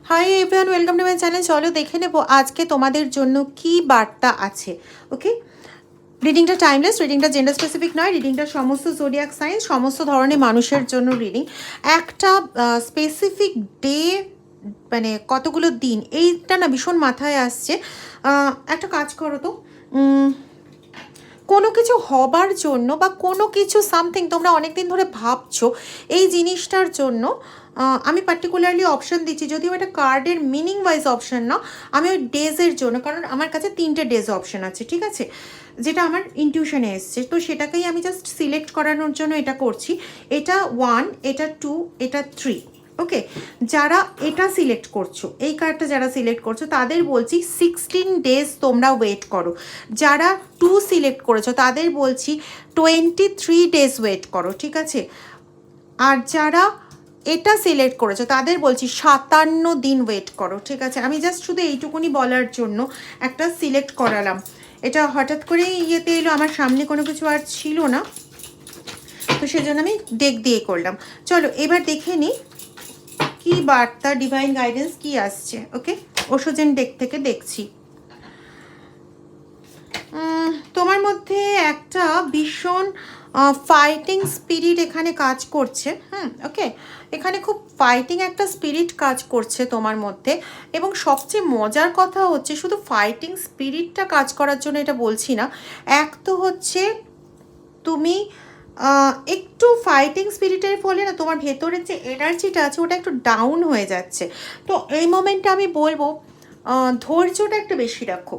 Hi everyone, welcome to my channel. চলো দেখে নেবো আজকে তোমাদের জন্য কি বার্তা আছে। ওকে, রিডিংটা টাইমলেস, রিডিংটা জেন্ডার স্পেসিফিক নয়, রিডিংটা সমস্ত জোডিয়াক সাইন্স, সমস্ত ধরনের মানুষের জন্য রিডিং। একটা স্পেসিফিক ডে, মানে কতগুলো দিন, এইটা না ভীষণ মাথায় আসছে। একটা কাজ করো তো, কোনো কিছু হবার জন্য বা কোনো কিছু সামথিং তোমরা অনেক দিন ধরে ভাবছো এই জিনিসটার জন্য, আমি পার্টিকুলারলি অপশান দিচ্ছি, যদিও এটা কার্ডের মিনিং ওয়াইজ অপশান না, আমি ওই ডেজের জন্য, কারণ আমার কাছে 3টে ডেজ অপশান আছে, ঠিক আছে, যেটা আমার ইনটিউশনে এসছে, তো সেটাকেই আমি জাস্ট সিলেক্ট করানোর জন্য এটা করছি। এটা 1, এটা 2, এটা 3। ওকে, যারা এটা সিলেক্ট করছো, এই কার্ডটা যারা সিলেক্ট করছো তাদের বলছি 16 ডেজ তোমরা ওয়েট করো। যারা 2 সিলেক্ট করেছো তাদের বলছি 23 ডেজ ওয়েট করো, ঠিক আছে। আর যারা এটা সিলেক্ট করেছো তাদের বলছি 57 দিন ওয়েট করো, ঠিক আছে। আমি জাস্ট শুধু এইটুকুনি বলার জন্য একটা সিলেক্ট করালাম। এটা হঠাৎ করেই ইয়েতে এলো, আমার সামনে কোনো কিছু আর ছিল না, তো সেজন্য আমি ডেক দিয়ে করলাম। চলো এবার দেখে নিই কি বার্তা, ডিভাইন গাইডেন্স কি আসছে। ওকে, ওশোজেন ডেক থেকে দেখছি। তোমার মধ্যে একটা ভীষণ ফাইটিং স্পিরিট এখানে কাজ করছে। ওকে, এখানে খুব ফাইটিং একটা স্পিরিট কাজ করছে তোমার মধ্যে, এবং সবচেয়ে মজার কথা হচ্ছে শুধু ফাইটিং স্পিরিটটা কাজ করার জন্য এটা বলছি না, এক তো হচ্ছে তুমি একটু ফাইটিং স্পিরিটের ফলে না তোমার ভেতরের যে এনার্জিটা আছে ওটা একটু ডাউন হয়ে যাচ্ছে। তো এই মোমেন্টে আমি বলবো ধৈর্যটা একটু বেশি রাখো।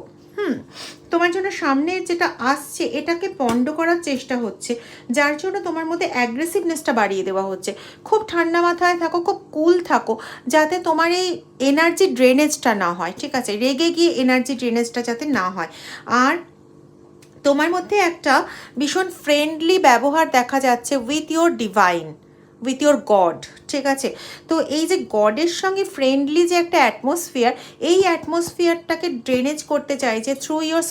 তোমার জন্য সামনে যেটা আসছে এটাকে পণ্ড করার চেষ্টা হচ্ছে, যার জন্য তোমার মধ্যে অ্যাগ্রেসিভনেসটা বাড়িয়ে দেওয়া হচ্ছে। খুব ঠান্ডা মাথায় থাকো, খুব কুল থাকো, যাতে তোমার এই এনার্জি ড্রেনেজটা না হয়, ঠিক আছে, রেগে গিয়ে এনার্জি ড্রেনেজটা যাতে না হয়। আর তোমার মধ্যে একটা ভীষণ ফ্রেন্ডলি ব্যবহার দেখা যাচ্ছে with your divine, with your god, ঠিক আছে। তো এই যে গডের সঙ্গে ফ্রেন্ডলি যে একটা অ্যাটমসফিয়ার, এই অ্যাটমসফিয়ারটাকে ড্রেনেজ করতে চাইছে through your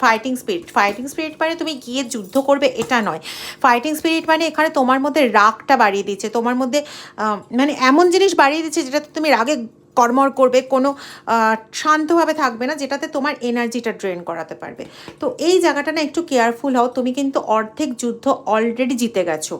fighting spirit. Fighting spirit মানে তুমি গিয়ে যুদ্ধ করবে এটা নয়। ফাইটিং স্পিরিট মানে এখানে তোমার মধ্যে রাগটা বাড়িয়ে দিচ্ছে, তোমার মধ্যে মানে এমন জিনিস বাড়িয়ে দিচ্ছে যেটাতে তুমি রাগে কর্মর করবে, কোনো শান্তভাবে থাকবে না, যেটাতে তোমার এনার্জিটা ড্রেন করাতে পারবে। তো এই জায়গাটা না একটু কেয়ারফুল হও, তুমি কিন্তু অর্ধেক যুদ্ধ অলরেডি জিতে গেছো।